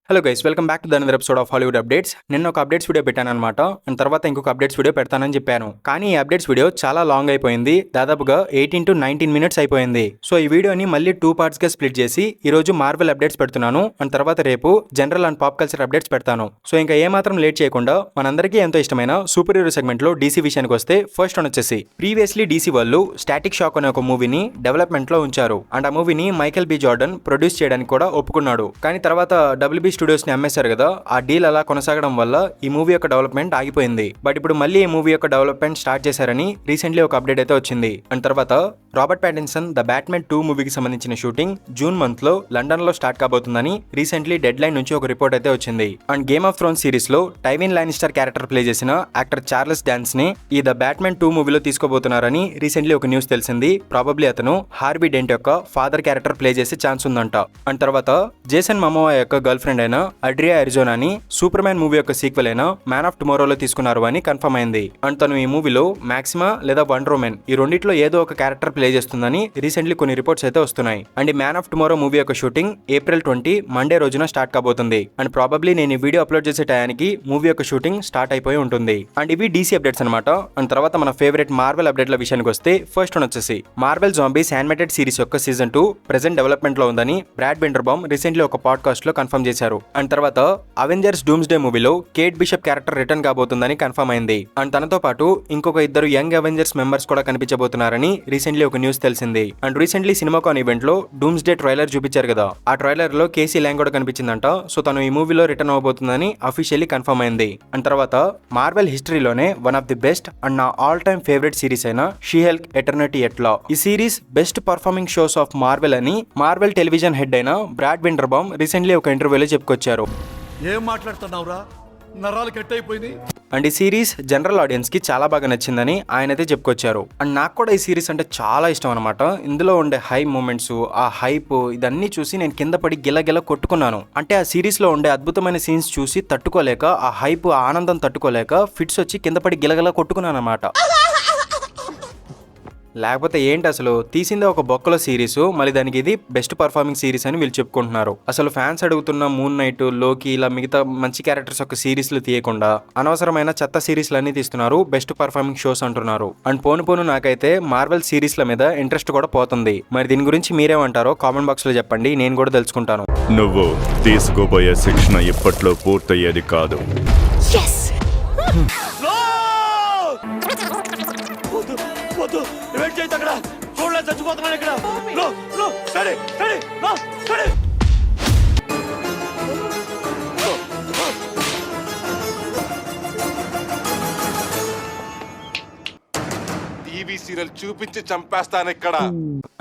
Hello guys, welcome back to the another episode of Hollywood updates. నిన్న ఒక updates video పెట్టాను అనమాట. And తర్వాత ఇంకొక అప్డేట్స్ వీడియో పెడతానని చెప్పాను. కానీ ఈ అప్డేట్స్ వీడియో చాలా లాంగ్ అయిపోయింది. దాదాపుగా 18 to 19 minutes అయిపోయింది. సో ఈ వీడియోని మళ్ళీ 2 parts గా స్ప్లిట్ చేసి ఈ రోజు మార్వెల్ అప్డేట్స్ పెడుతున్నాను. అండ్ తర్వాత రేపు general and pop culture updates పెడతాను. సో ఇంకా ఏమాత్రం లేట్ చేయకుండా మనందరికీ ఎంతో ఇష్టమైన సూపర్ హీరో సెగ్మెంట్ లో డీసీ విషయానికి వస్తే ఫస్ట్ వన్ వచ్చేసి ప్రీవియస్లీ డీసీ వాళ్ళు స్టాటిక్ షాక్ అనే ఒక మూవీని డెవలప్మెంట్ లో ఉంచారు. అండ్ ఆ మూవీని మైకేల్ బి జార్డన్ ప్రొడ్యూస్ చేయడానికి కూడా ఒప్పుకున్నాడు. కానీ తర్వాత WB స్టూడియోస్ ని అమ్మేశారు కదా, ఆ డీల్ అలా కొనసాగడం వల్ల ఈ మూవీ యొక్క డెవలప్మెంట్ ఆగిపోయింది. బట్ ఇప్పుడు మళ్ళీ ఈ మూవీ యొక్క డెవలప్మెంట్ స్టార్ట్ చేశారని రీసెంట్లీ ఒక అప్డేట్ అయితే వచ్చింది. అండ్ తర్వాత రాబర్ట్ ప్యాటిన్సన్ ద బ్యాట్మెన్ 2 మూవీకి సంబంధించిన షూటింగ్ జూన్ మంత్ లో లండన్ లో స్టార్ట్ కాబోతుందని రీసెంట్లీ డెడ్ లైన్ నుంచి ఒక రిపోర్ట్ అయితే వచ్చింది. And game of Thrones series లో టైవిన్ లానిస్టర్ క్యారెక్టర్ ప్లే చేసిన యాక్టర్ చార్లెస్ డాన్స్ ని ఈ ద బ్యాట్మెన్ 2 మూవీలో తీసుకోబోతున్నారని రీసెంట్లీ ఒక న్యూస్ తెలిసింది. ప్రాబబ్లీ అతను హార్బీ డెంట్ యొక్క ఫాదర్ క్యారెక్టర్ ప్లే చేసే ఛాన్స్ ఉందంట. అండ్ తర్వాత జేసన్ మమోవా యొక్క గర్ల్ ఫ్రెండ్ అయిన అడ్రియా అరిజోనాని సూపర్ మ్యాన్ మూవీ యొక్క సీక్వెల్ అయిన మ్యాన్ ఆఫ్ టుమారోలో తీసుకున్నారు అని కన్ఫర్మ్ అయింది. అండ్ తను ఈ మూవీలో మాక్సిమా లేదా వండర్ ఉమెన్ ఈ రెండిట్లో ఏదో ఒక క్యారెక్టర్ ప్లే చేస్తుందని రీసెంట్లీ కొన్ని రిపోర్ట్స్ అయితే వస్తున్నాయి. అండ్ ఈ మ్యాన్ ఆఫ్ టుమారో మూవీ యొక్క షూటింగ్ April 20 మండే రోజున స్టార్ట్ కాబోతుంది. అండ్ ప్రాబబ్లీ నేను ఈ వీడియో అప్లోడ్ చేసే టయానికి మూవీ యొక్క షూటింగ్ స్టార్ట్ అయిపోయి ఉంటుంది. అండ్ ఇవి డీసీ అప్డేట్స్ అనమాట. అండ్ తర్వాత మన ఫేవరెట్ మార్వెల్ అప్డేట్ల విషయానికి వస్తే ఫస్ట్ వన్ వచ్చేసి మార్వెల్ జాంబీస్ యానిమేటెడ్ సిరీస్ యొక్క సీజన్ 2 ప్రెజెంట్ డెవలప్మెంట్ లో ఉందని బ్రాడ్ బెండర్బామ్ రీసెంట్లీ ఒక పాడ్కాస్ట్ లో కన్ఫర్మ్ చేశారు. అండ్ తర్వాత అవెంజర్స్ డూమ్స్డే మూవీలో కేట్ బిషప్ క్యారెక్టర్ రిటర్న్ కాబోతుందని కన్ఫర్మ్ అయింది. అండ్ తనతో పాటు ఇంకొక ఇద్దరు యంగ్ అవెంజర్స్ మెంబర్స్ కూడా కనిపించబోతున్నారని రీసెంట్లీ ఒక న్యూస్ తెలిసింది. అండ్ రీసెంట్లీ సినిమాకాన్ ఈవెంట్ లో డూమ్స్డే ట్రైలర్ చూపించారు కదా, ఆ ట్రైలర్ లో కేసీ ల్యాంగ్ కూడా కనిపించిందంట. సో తను ఈ మూవీలో రిటర్న్ అవబోతుందని అఫీషియల్లీ కన్ఫర్మ్ అయింది. అండ్ తర్వాత మార్వెల్ హిస్టరీలోనే one of the best and నా ఆల్ టైమ్ ఫేవరెట్ సిరీస్ అయిన షీ హల్క్ ఎటర్నిటీ ఎట్లా ఈ series best performing shows of Marvel అని మార్వెల్ టెలివిజన్ హెడ్ అయిన బ్రాడ్ బెండర్బామ్ రీసెంట్లీ ఒక ఇంటర్వ్యూలో చెప్పుకొచ్చారు. ఏం మాట్లాడుతున్నావురా, నరాలు కట్ అయిపోయింది. అండ్ ఈ సిరీస్ జనరల్ ఆడియన్స్ కి చాలా బాగా నచ్చిందని ఆయన అయితే చెప్పుకొచ్చారు. అండ్ నాకు కూడా ఈ సిరీస్ అంటే చాలా ఇష్టం అనమాట. ఇందులో ఉండే హై మూమెంట్స్, ఆ హైప్ ఇదన్నీ చూసి నేను కింద పడి గిలగిల కొట్టుకున్నాను. అంటే ఆ సిరీస్ లో ఉండే అద్భుతమైన సీన్స్ చూసి తట్టుకోలేక, ఆ హైప్ ఆ ఆనందం తట్టుకోలేక ఫిట్స్ వచ్చి కింద పడి గిలగిల కొట్టుకున్నాను అనమాట. లేకపోతే ఏంటి అసలు తీసిందే ఒక బొక్కలో సిరీస్, మళ్ళీ దానికి ఇది బెస్ట్ పర్ఫార్మింగ్ సిరీస్ అని వీళ్ళు చెప్పుకుంటున్నారు. అసలు ఫ్యాన్స్ అడుగుతున్న మూన్ నైట్, లోకి ఇలా మిగతా మంచి క్యారెక్టర్స్ యొక్క సిరీస్లు తీయకుండా అనవసరమైన చెత్త సిరీస్లు అన్ని తీస్తున్నారు, బెస్ట్ పర్ఫార్మింగ్ షోస్ అంటున్నారు. అండ్ పోను నాకైతే మార్వెల్ సిరీస్ల మీద ఇంట్రెస్ట్ కూడా పోతుంది. మరి దీని గురించి మీరేమంటారో కామెంట్ బాక్స్ లో చెప్పండి, నేను కూడా తెలుసుకుంటాను. నువ్వు తీసుకోబోయే శిక్షణ ఇప్పట్లో పూర్తయ్యేది కాదు. చచ్చిపోతున్నాను ఇక్కడ. టీవీ సీరియల్ చూపించి చంపేస్తాను ఇక్కడ.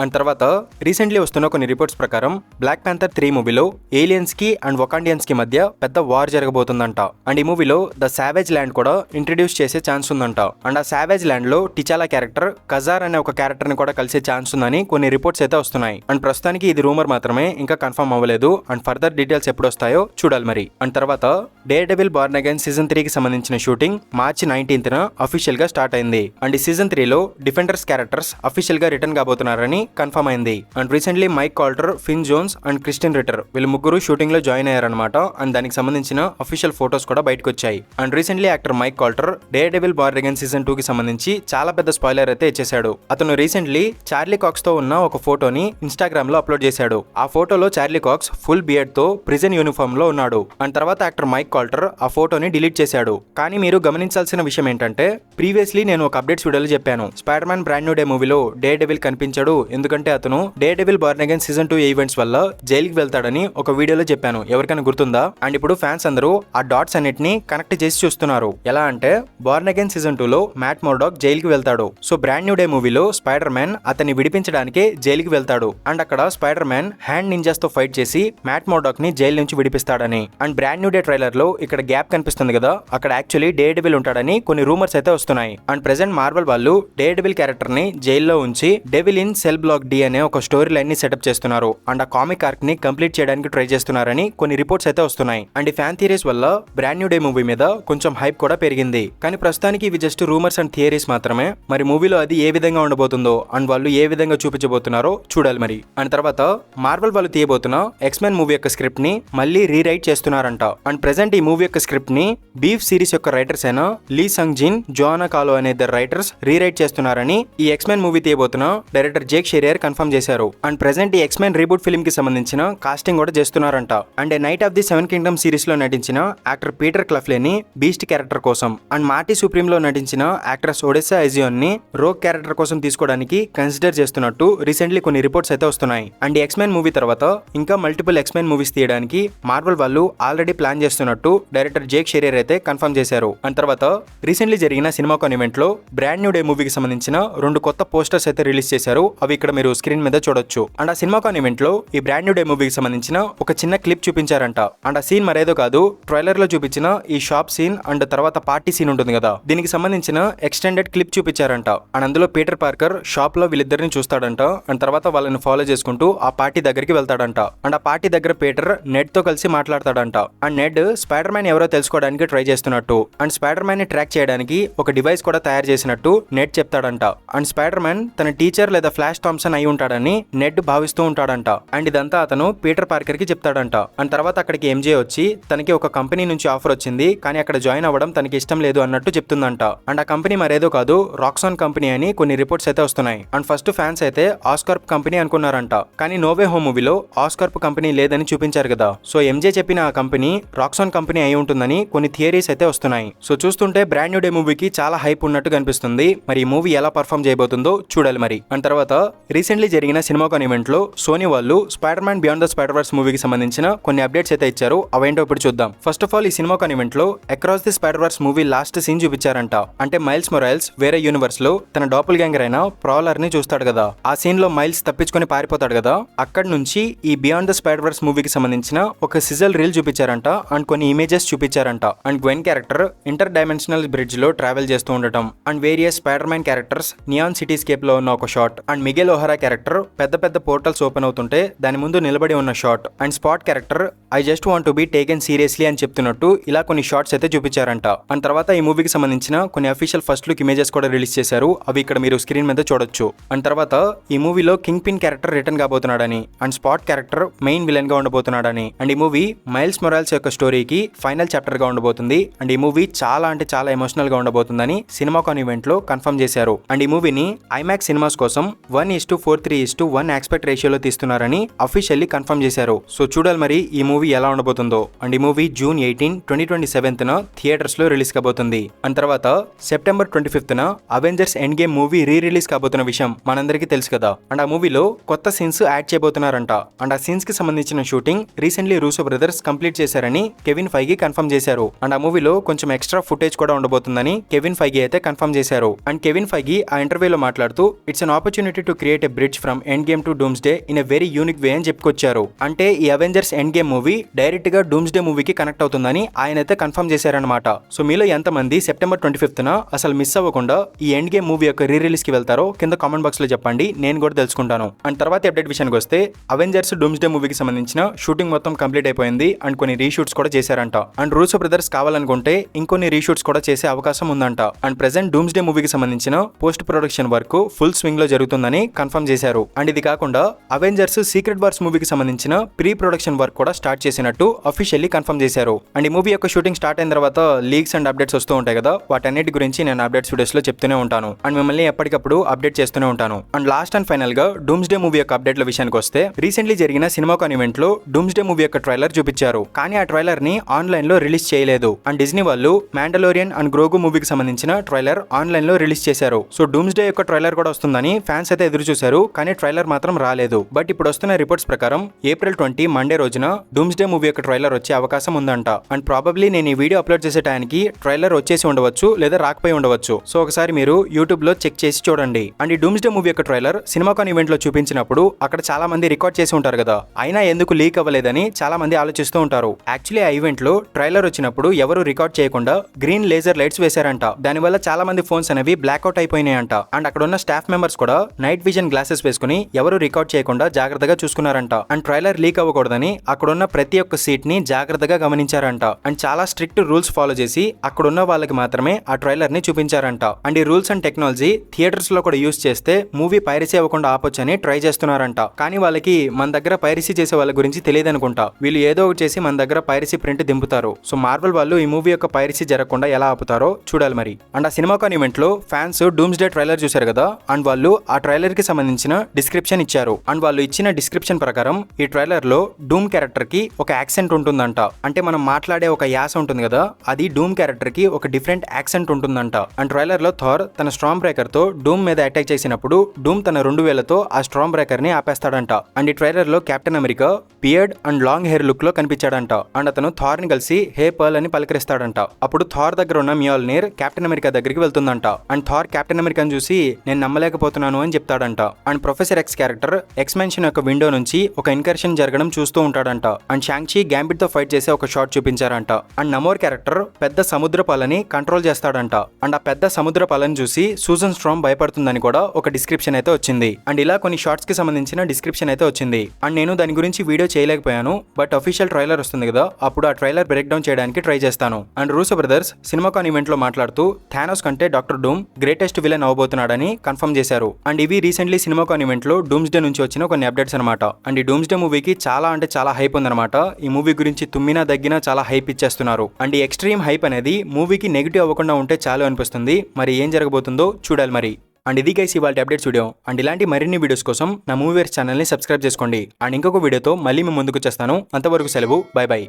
అండ్ తర్వాత రీసెంట్లీ వస్తున్న కొన్ని రిపోర్ట్స్ ప్రకారం బ్లాక్ ప్యాంథర్ 3 మూవీలో ఏలియన్స్ కి అండ్ వకాండియన్స్ కి మధ్య పెద్ద వార్ జరగబోతుందంట. అండ్ ఈ మూవీలో ద సావేజ్ ల్యాండ్ కూడా ఇంట్రడ్యూస్ చేసే ఛాన్స్ ఉందంట. అండ్ ఆ సావేజ్ ల్యాండ్ లో టిచాలా క్యారెక్టర్ కజార్ అనే ఒక క్యారెక్టర్ ని కూడా కలిసే ఛాన్స్ ఉందని కొన్ని రిపోర్ట్స్ అయితే వస్తున్నాయి. అండ్ ప్రస్తుతానికి ఇది రూమర్ మాత్రమే, ఇంకా కన్ఫర్మ్ అవ్వలేదు. అండ్ ఫర్దర్ డీటెయిల్స్ ఎప్పుడు వస్తాయో చూడాలి మరి. అండ్ తర్వాత Daredevil Born Again season 3 కి సంబంధించిన షూటింగ్ March 19న అఫీషియల్ గా స్టార్ట్ అయింది. అండ్ ఈ సీజన్ 3లో డిఫెండర్స్ క్యారెక్టర్స్ అఫీషియల్ గా రిటర్న్ కాబోతున్నారని కన్ఫర్మ్ అయింది. And recently Mike Colter, Finn Jones and Krysten Ritter వీళ్ళు ముగ్గురు షూటింగ్ లో జాయిన్ అయ్యారనమాట. అండ్ దానికి సంబంధించిన అఫీషియల్ ఫోటోస్ కూడా బయటకు వచ్చాయి. And recently actor Mike Colter Daredevil Born Again season 2 కి సంబంధించి చాలా పెద్ద స్పాయిలర్ అయితే ఇచ్చేశాడు. అతను రీసెంట్లీ చార్లీ కాక్స్ తో ఉన్న ఒక ఫోటోని ఇన్స్టాగ్రామ్ లో అప్లోడ్ చేశాడు. ఆ ఫోటోలో చార్లీ కాక్స్ ఫుల్ బియర్డ్ తో ప్రిజన్ యూనిఫామ్ లో ఉన్నాడు. అండ్ తర్వాత యాక్టర్ మైక్ కాల్టర్ ఆ ఫోటోని డిలీట్ చేశాడు. కానీ మీరు గమనించాల్సిన విషయం ఏంటంటే ప్రీవియస్లీ నేను ఒక అప్డేట్స్ వీడియోలో చెప్పాను, spider man brand new Day మూవీలో డేర్ డెవిల్ కనిపించాడు, ఎందుకంటే అతను dare devil Born Again season 2 events వల్ల జైలుకి వెళ్తాడని ఒక వీడియోలో చెప్పాను. ఎవరికైనా గుర్తుందా? అండ్ ఇప్పుడు ఫ్యాన్స్ అందరూ ఆ డాట్స్ అన్నిటిని కనెక్ట్ చేసి చూస్తున్నారు. ఎలా అంటే బార్న్ అగైన్ సీజన్ 2 లో మ్యాట్ మోర్డాక్ జైలుకి వెళ్తాడు. సో బ్రాండ్ న్యూ డే మూవీలో స్పైడర్ మ్యాన్ అతన్ని విడిపించడానికే జైలుకి వెళ్తాడు. అండ్ అక్కడ స్పైడర్ మ్యాన్ హ్యాండ్ నింజాస్ తో ఫైట్ చేసి మ్యాట్ మోర్డాక్ ని జైలు నుంచి విడిపిస్తాడని. And Brand new Day trailer లో ఇక్కడ గ్యాప్ కనిపిస్తుంది కదా, అక్కడ యాక్చువల్లీ డేర్ డెవిల్ ఉంటాడని కొన్ని రూమర్స్ అయితే వస్తున్నాయి. అండ్ ప్రెసెంట్ మార్వెల్ వాళ్ళు డేర్ డెవిల్ క్యారెక్టర్ ని జైల్లో ఉంచి devil in cell block D అనే ఒక స్టోరీ లైన్ ని సెటప్ చేస్తున్నారు అండ్ ఆ కామిక్ ఆర్క్ ని కంప్లీట్ చేయడానికి ట్రై చేస్తున్నారని కొన్ని రిపోర్ట్స్ అయితే వస్తున్నాయి. అండ్ ఈ ఫ్యాన్ థియరీస్ వల్ల బ్రాండ్ న్యూ డే మూవీ మీద కొంచెం హైప్ కూడా పెరిగింది. కానీ ప్రస్తుతానికి ఇవి జస్ట్ రూమర్స్ అండ్ థియరీస్ మాత్రమే. మరి మూవీలో అది ఏ విధంగా ఉండబోతుందో అండ్ వాళ్ళు ఏ విధంగా చూపించబోతున్నారో చూడాలి మరి. అండ్ తర్వాత మార్వెల్ వాళ్ళు తీయబోతున్న ఎక్స్మెన్ మూవీ యొక్క స్క్రిప్ట్ ని మళ్ళీ రీరైట్ చేస్తున్నారంట. అండ్ ప్రెసెంట్ ఈ మూవీ యొక్క స్క్రిప్ట్ ని బీఫ్ సిరీస్ యొక్క రైటర్స్ అయిన లీ సంగ్ జిన్, జోనా కాలో అనే ఇద్దరు రైటర్స్ రీరైట్ చేస్తున్నారని ఈ ఎక్స్మెన్ మూవీ తీయబోతున్న డైరెక్టర్ జేక్ షెరియర్ కన్ఫర్మ్ చేశారు. అండ్ ప్రెసెంట్ ఈ ఎక్స్మెన్ రీబూట్ ఫిల్మ్ కి సంబంధించిన కాస్టింగ్ కూడా చేస్తున్నారంట. And Knight of the Seven Kingdoms series లో నటించిన యాక్టర్ పీటర్ క్లఫ్లేని బీస్ట్ క్యారెక్టర్ కోసం అండ్ మార్టీ సుప్రీం లో నటించిన యాక్ట్రెస్ ఒడెస్సా ఎజియోన్ ని రోగ్ క్యారెక్టర్ కోసం తీసుకోవడానికి కన్సిడర్ చేస్తున్నట్టు రీసెంట్లీ కొన్ని రిపోర్ట్స్ అయితే వస్తున్నాయి. అండ్ ఎక్స్మెన్ మూవీ తర్వాత ఇంకా మల్టిపుల్ ఎక్స్మెన్ మూవీస్ తీయడానికి మార్వెల్ వాళ్ళు ఆల్రెడీ ప్లాన్ చేస్తున్నట్టు డైరెక్టర్ జేక్ షెరియర్ అయితే కన్ఫర్మ్ చేశారు. అండ్ తర్వాత రీసెంట్లీ జరిగిన సినిమాకాన్ ఈవెంట్ లో బ్రాండ్ న్యూ డే మూవీకి సంబంధించిన 2 కొత్త పోస్టర్స్ అయితే రిలీజ్ చేశారు. అవి ఇక్కడ మీరు స్క్రీన్ మీద చూడొచ్చు. అండ్ ఆ సినిమాకాన్ ఈవెంట్ లో ఈ బ్రాండ్ న్యూ డే మూవీకి సంబంధించిన ఒక చిన్న క్లిప్ చూపించారంట. అండ్ ఆ సీన్ మరేదో కాదు, ట్రైలర్ లో చూపించిన ఈ షాప్ సీన్ అండ్ తర్వాత పార్టీ సీన్ ఉంటుంది కదా, దీనికి సంబంధించిన ఎక్స్టెండెడ్ క్లిప్ చూపించారంట. అండ్ అందులో పీటర్ పార్కర్ షాప్ లో వీళ్ళిద్దరిని చూస్తాడంట. అండ్ తర్వాత వాళ్ళని ఫాలో చేసుకుంటూ ఆ పార్టీ దగ్గరికి వెళ్తాడంట. అండ్ ఆ పార్టీ దగ్గర పీటర్ నెడ్ తో కలిసి మాట్లాడతాడంట. అండ్ నెడ్ స్పైడర్ మ్యాన్ ఎవరో తెలుసుకోవడానికి ట్రై చేస్తున్నట్టు అండ్ స్పైడర్ మ్యాన్ ని ట్రాక్ చేయడానికి ఒక డివైస్ కూడా తయారు చేసినట్టు నెడ్ చెప్తాడంట. అండ్ స్పైడర్ మ్యాన్ తన టీచర్ లేదా ఫ్లాష్ థామ్సన్ అయి ఉంటాడని నెడ్ భావిస్తూ ఉంటాడంట. అండ్ ఇదంతా అతను పీటర్ పార్కర్ కి చెప్తాడంట. అండ్ తర్వాత అక్కడికి ఎంజే వచ్చి తనకి ఒక కంపెనీ నుంచి ఆఫర్ వచ్చింది, కానీ అక్కడ జాయిన్ అవ్వడం తనకి ఇష్టం లేదు అన్నట్టు చెప్తుందంట. అండ్ ఆ కంపెనీ మరేదో కాదు, రాక్సాన్ కంపెనీ అని కొన్ని రిపోర్ట్స్ అయితే వస్తున్నాయి. అండ్ ఫస్ట్ ఫ్యాన్స్ అయితే ఆస్కార్ప్ కంపెనీ అనుకున్నారంట. కానీ నోవే హోమ్ మూవీలో ఆస్కార్ప్ కంపెనీ లేదని చూపించారు కదా, సో ఎంజే చెప్పిన ఆ కంపెనీ రాక్సాన్ కంపెనీ అయి ఉంటుందని కొన్ని థియరీస్ అయితే వస్తున్నాయి. సో చూస్తుంటే బ్రాండ్ న్యూ డే మూవీకి చాలా హైప్ ఉన్నట్టు కనిపిస్తుంది. మరి ఈ మూవీ ఎలా పర్ఫామ్ చేయబోతుందో చూడాలి మరి. అండ్ తర్వాత రీసెంట్లీ జరిగిన సినిమాకాన్ ఈవెంట్ లో సోనీ వాళ్ళు Spider-Man beyond the Spider-Verse మూవీకి సంబంధించిన కొన్ని అప్డేట్స్ అయితే ఇచ్చారు. అవేంటో ఇప్పుడు చూద్దాం. ఫస్ట్ ఆఫ్ ఆల్ ఈ సినిమాకాన్ ఈవెంట్ లో across the Spiderverse movie last scene చూపించారంట. అంటే మైల్స్ మొరైల్స్ వేరే యూనివర్స్ లో తన డాపుల్ గ్యాంగర్ అయిన ప్రాలర్ ని చూస్తాడు కదా, ఆ సీన్ లో మైల్స్ తప్పించుకొని పారిపోతాడు కదా, అక్కడ నుంచి ఈ బియాండ్ ద స్పైడర్ వర్స్ మూవీకి సంబంధించిన ఒక సిజల్ రీల్ చూపించారంట. అండ్ కొన్ని ఇమేజెస్ చూపించారంట. And Gwen character interdimensional bridge లో ట్రావెల్ చేస్తూ ఉండటం and various Spider Man characters neon cityscape లో ఉన్న ఒక shot and Miguel O'Hara character పెద్ద పెద్ద పోర్టల్స్ ఓపెన్ అవుతుంటే దాని ముందు నిలబడి ఉన్న shot and Spot character I just want to be taken seriously అని చెప్తున్నట్టు ఇలా కొన్ని షాట్స్ అయితే చూపించారంట. అండ్ తర్వాత ఈ మూవీకి సంబంధించిన కొన్ని అఫీషియల్ ఫస్ట్ లుక్ ఇమేజెస్ కూడా రిలీజ్ చేశారు. అవి ఇక్కడ మీరు స్క్రీన్ మీద చూడొచ్చు. అండ్ తర్వాత ఈ మూవీలో కింగ్ పిన్ క్యారెక్టర్ రిటర్న్ కాబోతున్నాడని and Spot character main villain గా ఉండబోతున్నాడని అండ్ ఈ మూవీ మైల్స్ మొరాల్స్ యొక్క స్టోరీకి ఫైనల్ చాప్టర్ గా ఉండబోతుంది. అండ్ ఈ మూవీ చాలా అంటే చాలా ఎమోషనల్ గా ఉండబోతుందని సినిమాకాన్ ఈవెంట్ లో కన్ఫర్మ్ చేశారు. అండ్ ఈ మూవీని ఐమాక్స్ సినిమాస్ కోసం 1:43:1 ఆస్పెక్ట్ రేషియోలో తీస్తున్నారని అఫీషియల్లీ కన్ఫర్మ్ చేశారు. సో చూడాలి మరి ఈ మూవీ ఎలా ఉండబోతుందో. అండ్ ఈ మూవీ జూన్ 18, 2027 థియేటర్స్ లో రిలీజ్ కాబోతుంది. అండ్ తర్వాత September 25 Avengers Endgame movie re release కాబోతున్న విషయం మనందరికీ తెలుసు కదా. అండ్ ఆ మూవీలో కొత్త సీన్స్ యాడ్ చేయబోతున్నారంట. అండ్ ఆ సీన్స్ కి సంబంధించిన shooting recently Russo brothers complete చేశారని కెవిన్ ఫైగి కన్ఫర్మ్ చేశారు. అండ్ ఆ మూవీలో కొంచెం ఎక్స్ట్రా ఫుటేజ్ కూడా ఉండబోతుందని కెవిన్ ఫైగి అయితే కన్ఫర్మ్ చేశారు. అండ్ కెవిన్ ఫైగి ఆ ఇంటర్వ్యూలో మాట్లాడుతూ it's an opportunity to create a bridge from end game to doomsday in a very unique way అని చెప్పుకొచ్చారు. అంటే ఈ Avengers Endgame movie direct గా డూమ్స్డే మూవీకి కనెక్ట్ అవుతుందని ఆయన అయితే కన్ఫర్మ్ చేశారనమాట. సో మీలో ఎంతమంది సెప్టెంబర్ 25 అసలు మిస్ అవ్వకుండా ఈ ఎండ్ గేమ్ మూవీ యొక్క రీ రిలీజ్ కి వెళ్తారో కింద కామెంట్ బాక్స్ లో చెప్పండి, నేను కూడా తెలుసుకుంటాను. అండ్ తర్వాత అప్డేట్ విషయానికి వస్తే అవెంజర్స్ డూమ్స్డే మూవీకి సంబంధించిన షూటింగ్ మొత్తం కంప్లీట్ అయిపోయింది. అండ్ కొన్ని రీషూట్స్ కూడా చేశారంట. అండ్ రూసో బ్రదర్స్ కావాలనుకుంటే ఇంకొన్ని రీషూట్స్ కూడా చేసే అవకాశం ఉందంట. అండ్ ప్రెసెంట్ డూమ్స్డే మూవీకి సంబంధించిన post production work full swing లో జరుగుతుందని కన్ఫర్మ్ చేశారు. అండ్ ఇది కాకుండా అవెంజర్స్ సీక్రెట్ వార్స్ మూవీకి సంబంధించిన ప్రీ ప్రొడక్షన్ వర్క్ కూడా స్టార్ట్ చేసినట్టు అఫీషియల్లీ కన్ఫర్మ్ చేశారు. అండ్ ఈ మూవీ యొక్క షూటింగ్ స్టార్ట్ అయిన తర్వాత లీక్స్ అండ్ అప్డేట్స్ వస్తూ ఉంటాయి కదా, వాటన్నిటి గురించి నేను అప్డేట్స్ వీడియోస్ లో చెప్తూనే ఉంటాను. అండ్ మిమ్మల్ని ఎప్పటికప్పుడు అప్డేట్ చేస్తూనే ఉంటాను. అండ్ లాస్ట్ అండ్ ఫైనల్ గా డూమ్స్డే మూవీ యొక్క అప్డేట్ల విషయానికి వస్తే రీసెంట్లీ జరిగిన సినిమాకాన్ ఈవెంట్ లో డూమ్స్డే మూవీ యొక్క ట్రైలర్ చూపించారు. కానీ ఆ ట్రైలర్ ని ఆన్లైన్ లో రిలీజ్ చేయలేదు. అండ్ డిజ్నీ వాళ్ళు మ్యాండలోరియన్ అండ్ గ్రోగు మూవీకి సంబంధించిన ట్రైలర్ ఆన్లైన్ లో రిలీజ్ చేశారు. సో డూమ్స్డే యొక్క ట్రైలర్ కూడా వస్తుందని ఫ్యాన్స్ అయితే ఎదురు చూశారు, కానీ ట్రైలర్ మాత్రం రాలేదు. బట్ ఇప్పుడు వస్తున్న రిపోర్ట్స్ ప్రకారం ఏప్రిల్ 20 మండే రోజున డూమ్స్డే మూవీ యొక్క ట్రైలర్ వచ్చే అవకాశం ఉందంట. అండ్ ప్రాబబ్లీ నేను ఈ వీడియో అప్లోడ్ చేసే టైంకి ట్రైలర్ వచ్చేసి ఉండవచ్చు లేదా రాకపోయి ఉండవచ్చు. సో ఒకసారి మీరు యూట్యూబ్ లో చెక్ చేసి చూడండి. అండ్ ఈ డూమ్స్డే మూవీ యొక్క ట్రైలర్ సినిమాకాన్ ఈవెంట్ లో చూపించినప్పుడు అక్కడ చాలా మంది రికార్డ్ చేసి ఉంటారు కదా, అయినా ఎందుకు లీక్ అవ్వలేదని చాలా మంది ఆలోచిస్తూ ఉంటారు. యాక్చువల్లీ ఆ ఈవెంట్ లో ట్రైలర్ వచ్చినప్పుడు ఎవరు రికార్డ్ చేయకుండా గ్రీన్ లేజర్ లైట్స్ వేశారంట. దానివల్ల చాలా మంది ఫోన్స్ అనేవి బ్లాక్అవుట్ అయిపోయినాయి. అయిపోయినాయంట. అండ్ అక్కడ ఉన్న స్టాఫ్ మెంబర్స్ కూడా నైట్ విజన్ గ్లాసెస్ వేసుకుని ఎవరు రికార్డ్ చేయకుండా జాగ్రత్తగా చూసుకున్నారంట. అండ్ ట్రైలర్ లీక్ అవ్వకూడదని అక్కడున్న ప్రతి ఒక్క సీట్ ని జాగ్రత్తగా గమనించారంట. అండ్ చాలా స్ట్రిక్ట్ రూల్స్ ఫాలో చేసి అక్కడున్న వాళ్ళకి మాత్రమే ఆ ట్రైలర్ ని చూపించారంట. అండ్ ఈ రూల్స్ అండ్ టెక్నాలజీ థియేటర్స్ లో కూడా యూస్ చేస్తే మూవీ పైరసీ అవ్వకుండా ఆపొచ్చని ట్రై చేస్తున్నారంట. కానీ వాళ్ళకి మన దగ్గర పైరసీ చేసే వాళ్ళ గురించి తెలియదు అనుకుంటా. వీళ్ళు ఏదో ఒకటి చేసి మన దగ్గర పైరసీ ప్రింట్ దింపుతారు. సో మార్వెల్ వాళ్ళు ఈ మూవీ యొక్క పైరసీ జరగకుండా ఎలా ఆపుతారో చూడాలి మరి. అండ్ ఆ సినిమాకాన్ ఈవెంట్ లో ఫ్యాన్స్ డూమ్స్ డే ట్రైలర్ చూశారు కదా. అండ్ వాళ్ళు ఆ ట్రైలర్ కి సంబంధించిన డిస్క్రిప్షన్ ఇచ్చారు. అండ్ వాళ్ళు ఇచ్చిన డిస్క్రిప్షన్ ప్రకారం ఈ ట్రైలర్ లో డూమ్ క్యారెక్టర్ కి ఒక యాక్సెంట్ ఉంటుందంట. అంటే మనం మాట్లాడే ఒక యాస ఉంటుంది కదా, అది డూమ్ క్యారెక్టర్ కి ఒక డిఫరెంట్ యాక్సెంట్ ఉంటుందంట. అండ్ ట్రైలర్ లో థార్ తన స్ట్రామ్ బ్రేకర్ తో డూమ్ మీద అటాక్ చేసినప్పుడు డూమ్ తన 2 వేలతో ఆ స్ట్రామ్ బ్రేకర్ ని ఆపేస్తాడంట. అండ్ ఈ ట్రైలర్ లో captain America beard and long hair look లో కనిపించాడంట. అండ్ అతను థార్ ని కలిసి హే పర్ల్ అని పలకరిస్తాడంట. అప్పుడు థార్ దగ్గర ఉన్న మ్యోల్నీర్ కెప్టెన్ అమెరికా దగ్గరికి వెళ్తుందంట. అండ్ థార్ కెప్టెన్ అమెరికాను చూసి నేను నమ్మలేకపోతున్నాను అని చెప్తాడంట. And professor X character X mansion యొక్క విండో నుంచి ఒక ఇన్కర్షన్ జరగడం చూస్తూ ఉంటాడంట. అండ్ షాంగ్‌చి గ్యాంబిట్ తో ఫైట్ చేసే ఒక షాట్ చూపించారంట. అండ్ నమోర్ క్యారెక్టర్ పెద్ద సముద్ర పాలని కంట్రోల్ చేస్తాడంట. అండ్ ఆ పెద్ద సముద్ర పాలని చూసి సూజన్ స్ట్రామ్ భయపడుతుందని కూడా ఒక డిస్క్రిప్షన్ అయితే వచ్చింది. అండ్ ఇలా కొన్ని షార్ట్స్ కి సంబంధించిన డిస్క్రిప్షన్ అయితే వచ్చింది. అండ్ నేను దాని గురించి వీడియో చేయలేకపోయాను. బట్ అఫీషియల్ ట్రైలర్ వస్తుంది కదా, అప్పుడు ఆ ట్రైలర్ బ్రేక్ డౌన్ చేయడానికి ట్రై చేస్తాను. And Russo brothers CinemaCon event లో మాట్లాడుతూ థానోస్ కంటే డాక్టర్ డూమ్ గ్రేటెస్ట్ విలన్ అవబోతున్నాడని కన్ఫర్మ్ చేశారు. అండ్ ఇవి రీసెంట్లీ సినిమాకాన్ ఈవెంట్ లో డూమ్స్ డే నుంచి వచ్చిన కొన్ని అప్డేట్స్ అనమాట. అండ్ ఈ డూమ్స్ డే మూవీకి చాలా అంటే చాలా హైప్ ఉందన్నమాట. ఈ మూవీ గురించి తుమ్మినా దగ్గినా చాలా హైప్ ఇచ్చేస్తున్నారు. అండ్ ఈ ఎక్స్ట్రీమ్ హైప్ అనేది మూవీకి నెగిటివ్ అవ్వకుండా ఉంటే చాలు అనిపిస్తుంది. మరి ఏం జరగబోతుందో చూడాలి మరి. అండ్ ఇది గైస్ ఇవాళ అప్డేట్స్ వీడియో. అండ్ ఇలాంటి మరిన్ని వీడియోస్ కోసం నా మూవీవర్స్ ఛానల్ని సబ్స్క్రైబ్ చేసుకోండి. అండ్ ఇంకొక వీడియోతో మళ్ళీ మేము ముందుకు వచ్చేస్తాను. అంతవరకు సెలవు. By by.